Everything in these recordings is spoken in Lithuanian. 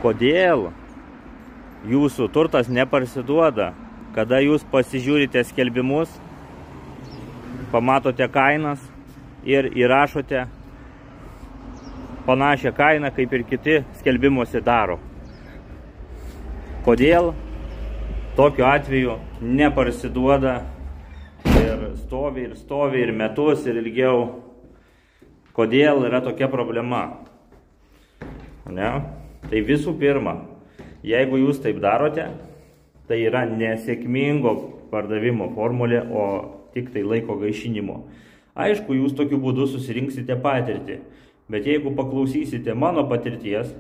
kodėl jūsų turtas neparsiduoda, kada jūs pasižiūrite skelbimus, pamatote kainas ir įrašote panašią kainą, kaip ir kiti skelbimuose daro. Kodėl tokiu atveju neparsiduoda ir stovi ir metus ir ilgiau? Kodėl yra tokia problema? Ne? Tai visų pirma, jeigu jūs taip darote, tai yra nesėkmingo pardavimo formulė, o tik tai laiko gaišinimo. Aišku, jūs tokiu būdu susirinksite patirtį, bet jeigu paklausysite mano patirties,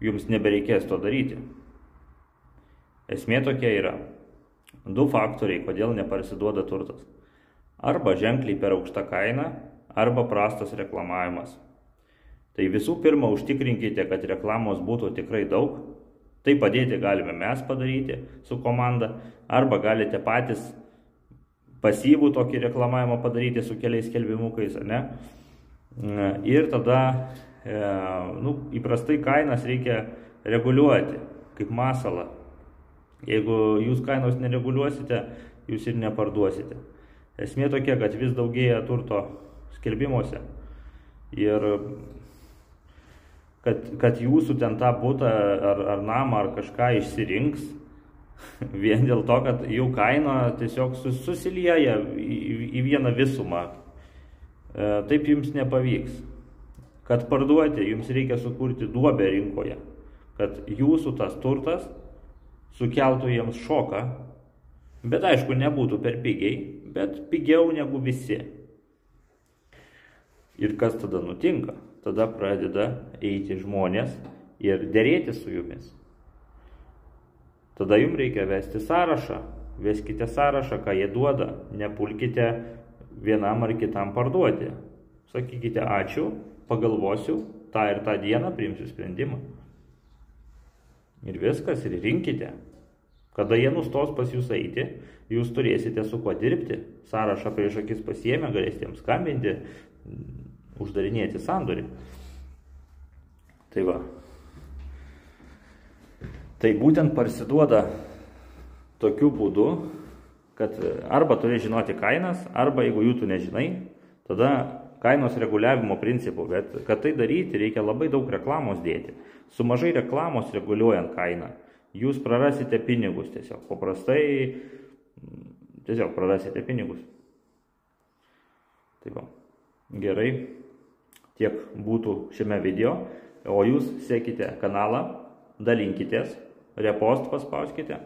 jums nebereikės to daryti. Esmė tokia yra. 2 faktoriai, kodėl neparsiduoda turtas. Arba ženkliai per aukšta kaina, arba prastas reklamavimas. Tai visų pirma, užtikrinkite, kad reklamos būtų tikrai daug. Tai padėti galime mes padaryti su komanda, arba galite patys pasyvų tokį reklamavimą padaryti su keliais skelbimukais, ne? Ir tada įprastai kainas reikia reguliuoti, kaip masalą. Jeigu jūs kainos nereguliuosite, jūs ir neparduosite. Esmė tokia, kad vis daugėja turto skelbimuose ir kad jūsų ten tą butą ar namą ar kažką išsirinks vien dėl to, kad jų kaina tiesiog susilieja į vieną visumą. Taip jums nepavyks. Kad parduoti, jums reikia sukurti duobę rinkoje, kad jūsų tas turtas sukeltų jiems šoką, bet aišku, nebūtų per pigiai, bet pigiau negu visi. Ir kas tada nutinka? Tada pradeda eiti žmonės ir dėrėti su jumis. Tada jums reikia vesti sąrašą. Veskite sąrašą, ką jie duoda. Nepulkite vienam ar kitam parduoti. Sakykite ačiū, pagalvosiu, tą ir tą dieną priimsiu sprendimą. Ir viskas, ir rinkite. Kada jie nustos pas jūs eiti, jūs turėsite su kuo dirbti. Sąrašą prieš akis pasiėmę, galėsite jiems skambinti, uždarinėti sandorį. Tai va. Tai būtent parsiduoda tokiu būdu, kad arba turi žinoti kainas, arba jeigu jų tu nežinai, tada kainos reguliavimo principų. Bet kad tai daryti, reikia labai daug reklamos dėti. Su mažai reklamos reguliuojant kainą, jūs prarasite pinigus tiesiog. Paprastai tiesiog prarasite pinigus. Tai va. Gerai. Tiek būtų šiame video, o jūs sekite kanalą, dalinkitės, repost paspauskite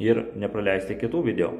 ir nepraleiskite kitų video.